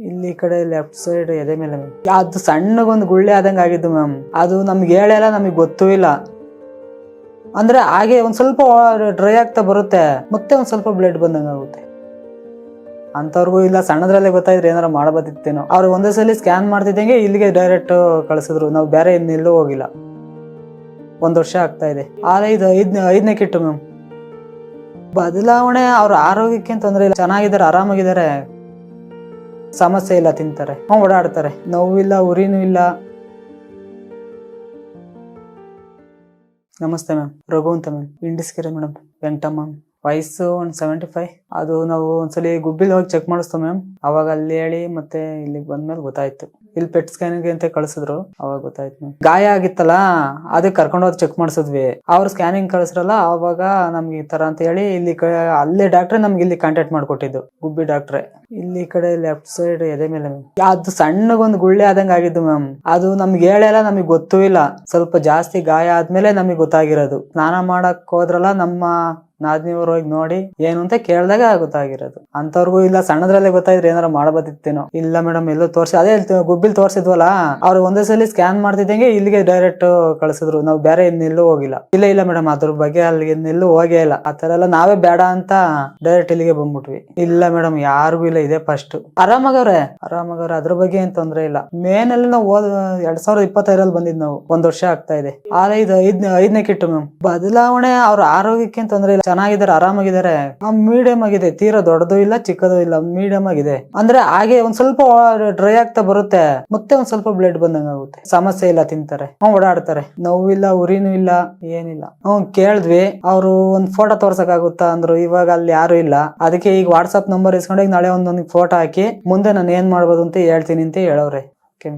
ಇಲ್ಲಿ ಈ ಕಡೆ ಲೆಫ್ಟ್ ಸೈಡ್ ಎದೆ ಮೇಲೆ ಅದು ಸಣ್ಣಗೊಂದು ಗುಳ್ಳೆ ಆದಂಗೆ ಆಗಿದ್ದು ಮ್ಯಾಮ್. ಅದು ನಮ್ಗೆ ಹೇಳಲ್ಲ, ನಮಗೆ ಗೊತ್ತೂ ಇಲ್ಲ. ಅಂದ್ರೆ ಹಾಗೆ ಒಂದ್ ಸ್ವಲ್ಪ ಡ್ರೈ ಆಗ್ತಾ ಬರುತ್ತೆ, ಮತ್ತೆ ಒಂದ್ ಸ್ವಲ್ಪ ಬ್ಲಡ್ ಬಂದಂಗ ಆಗುತ್ತೆ. ಅಂತವ್ರಿಗೂ ಇಲ್ಲ, ಸಣ್ಣದ್ರಲ್ಲೇ ಗೊತ್ತಾಯ್ತು ಏನಾರ ಮಾಡಬೋದಿತ್ತೇನೋ. ಅವ್ರು ಒಂದೇ ಸಲ ಸ್ಕ್ಯಾನ್ ಮಾಡ್ತಿದ್ದಂಗೆ ಇಲ್ಲಿಗೆ ಡೈರೆಕ್ಟ್ ಕಳಿಸಿದ್ರು. ನಾವು ಬೇರೆ ಇನ್ನೆಲ್ಲೂ ಹೋಗಿಲ್ಲ. 1 ವರ್ಷ ಆಗ್ತಾ ಇದೆ. ಐದನೇ ಕಿಟ್ಟು ಮ್ಯಾಮ್. ಬದಲಾವಣೆ ಅವ್ರ ಆರೋಗ್ಯಕ್ಕೆ ತೊಂದರೆ ಇಲ್ಲ, ಚೆನ್ನಾಗಿದ್ದಾರೆ, ಆರಾಮಾಗಿದ್ದಾರೆ, ಸಮಸ್ಯೆ ಇಲ್ಲ, ತಿಂತಾರೆ, ಓಡಾಡ್ತಾರೆ, ನೋವಿಲ್ಲ, ಉರಿನೂ ಇಲ್ಲ. ನಮಸ್ತೆ ಮ್ಯಾಮ್, ರಘು ಅಂತ ಮ್ಯಾಮ್, ಇಂಡಿಸ್ಕೆರೆ ಮೇಡಮ್, ವೆಂಕಟಮ್ಮ. ವಯಸ್ಸು 75. ಅದು ನಾವು ಒಂದ್ಸಲಿ ಗುಬ್ಬಿಲ್ ಹೋಗಿ ಚೆಕ್ ಮಾಡಿಸ್ತೇವೆ ಮ್ಯಾಮ್. ಅವಾಗ ಅಲ್ಲಿ ಹೇಳಿ ಮತ್ತೆ ಇಲ್ಲಿಗೆ ಬಂದ್ಮೇಲೆ ಗೊತ್ತಾಯ್ತು. ಇಲ್ಲಿ ಪೆಟ್ ಸ್ಕ್ಯಾನಿಂಗ್ ಅಂತ ಕಳ್ಸಿದ್ರು, ಅವಾಗ ಗೊತ್ತಾಯ್ತು ಮ್ಯಾಮ್. ಗಾಯ ಆಗಿತ್ತಲ್ಲ, ಅದಕ್ಕೆ ಕರ್ಕೊಂಡು ಹೋಗಿ ಚೆಕ್ ಮಾಡಿಸಿದ್ವಿ. ಅವ್ರು ಸ್ಕ್ಯಾನಿಂಗ್ ಕಳಿಸ್ರಲ್ಲ, ಅವಾಗ ನಮ್ಗೆ ಈ ತರ ಅಂತ ಹೇಳಿ ಇಲ್ಲಿ ಅಲ್ಲೇ ಡಾಕ್ಟ್ರೆ ನಮ್ಗೆ ಇಲ್ಲಿ ಕಾಂಟ್ಯಾಕ್ಟ್ ಮಾಡ್ಕೊಟ್ಟಿದ್ದು, ಗುಬ್ಬಿ ಡಾಕ್ಟ್ರೆ. ಇಲ್ಲಿ ಈ ಕಡೆ ಲೆಫ್ಟ್ ಸೈಡ್ ಎದೆ ಮೇಲೆ ಮ್ಯಾಮ್. ಅದು ಸಣ್ಣಗೊಂದು ಗುಳ್ಳೆ ಆದಂಗೆ ಆಗಿದ್ದು ಮ್ಯಾಮ್. ಅದು ನಮ್ಗೆ ಹೇಳಲ್ಲ, ನಮಗೆ ಗೊತ್ತೂ ಇಲ್ಲ. ಸ್ವಲ್ಪ ಜಾಸ್ತಿ ಗಾಯ ಆದ್ಮೇಲೆ ನಮಗೆ ಗೊತ್ತಾಗಿರೋದು. ಸ್ನಾನ ಮಾಡಕ್ ಹೋದ್ರಲ್ಲ ನಮ್ಮ ನಾದ್ನಿಯವ್ರು ಹೋಗಿ ನೋಡಿ ಏನು ಅಂತ ಕೇಳಿದಾಗ ಗೊತ್ತಾಗಿರೋದು. ಅಂತವ್ರಿಗೂ ಇಲ್ಲ, ಸಣ್ಣದ್ರಲ್ಲೇ ಗೊತ್ತಾಯ್ತು ಏನಾರ ಮಾಡಬೋದಿತ್ತೇನೋ. ಇಲ್ಲ ಮೇಡಮ್, ಎಲ್ಲೂ ತೋರಿಸಿ, ಅದೇ ಗುಬ್ಬಿಲ್ ತೋರಿಸಿದ್ವಲ್ಲ, ಅವ್ರು ಒಂದೇ ಸಲ ಸ್ಕ್ಯಾನ್ ಮಾಡ್ತಿದ್ದಂಗೆ ಇಲ್ಲಿಗೆ ಡೈರೆಕ್ಟ್ ಕಳಿಸಿದ್ರು. ನಾವು ಬೇರೆ ಇನ್ನೆಲ್ಲೂ ಹೋಗಿಲ್ಲ. ಇಲ್ಲ ಮೇಡಮ್, ಅದ್ರ ಬಗ್ಗೆ ಅಲ್ಲಿಗೆ ಇನ್ನೆಲ್ಲೂ ಹೋಗೇ ಇಲ್ಲ. ಆ ತರ ಎಲ್ಲ ನಾವೇ ಬೇಡ ಅಂತ ಡೈರೆಕ್ಟ್ ಇಲ್ಲಿಗೆ ಬಂದ್ಬಿಟ್ವಿ. ಇಲ್ಲ ಮೇಡಮ್, ಯಾರಿಗೂ ಇಲ್ಲ, ಇದೇ ಫಸ್ಟ್. ಆರಾಮಾಗವ್ರೆ, ಅದ್ರ ಬಗ್ಗೆ ಏನ್ ತೊಂದ್ರೆ ಇಲ್ಲ. ಮೇನಲ್ಲಿ ನಾವು 2025 ಬಂದಿದ್ ನಾವು. 1 ವರ್ಷ ಆಗ್ತಾ ಇದೆ. ಐದನೇ ಕಿಟ್ಟು ಮ್ಯಾಮ್. ಬದಲಾವಣೆ ಅವ್ರ ಆರೋಗ್ಯಕ್ಕೆ ತೊಂದರೆ ಇಲ್ಲ, ಚೆನ್ನಾಗಿದ್ದಾರೆ, ಆರಾಮಾಗಿದ್ದಾರೆ, ಮೀಡಿಯಂ ಆಗಿದೆ. ತೀರಾ ದೊಡ್ಡದು ಇಲ್ಲ, ಚಿಕ್ಕದು ಇಲ್ಲ, ಮೀಡಿಯಂ ಆಗಿದೆ. ಅಂದ್ರೆ ಹಾಗೆ ಒಂದ್ ಸ್ವಲ್ಪ ಡ್ರೈ ಆಗ್ತಾ ಬರುತ್ತೆ, ಮತ್ತೆ ಒಂದ್ ಸ್ವಲ್ಪ ಬ್ಲಡ್ ಬಂದಂಗ ಆಗುತ್ತೆ. ಸಮಸ್ಯೆ ಇಲ್ಲ, ತಿಂತಾರೆ, ಓಡಾಡ್ತಾರೆ, ನೋವಿಲ್ಲ, ಉರಿನೂ ಇಲ್ಲ, ಏನಿಲ್ಲ. ಕೇಳಿದ್ವಿ, ಅವ್ರು ಒಂದ್ ಫೋಟೋ ತೋರ್ಸಕ್ ಆಗುತ್ತಾ ಅಂದ್ರು. ಇವಾಗ ಅಲ್ಲಿ ಯಾರು ಇಲ್ಲ, ಅದಕ್ಕೆ ಈಗ ವಾಟ್ಸ್ಆಪ್ ನಂಬರ್ ಇಸ್ಕೊಂಡೋಗಿ ನಾಳೆ ಒಂದೊಂದು ಫೋಟೋ ಹಾಕಿ ಮುಂದೆ ನಾನು ಏನ್ ಮಾಡ್ಬೋದು ಅಂತ ಹೇಳ್ತೀನಿ ಅಂತ ಹೇಳವ್ರೆ. ಓಕೆ.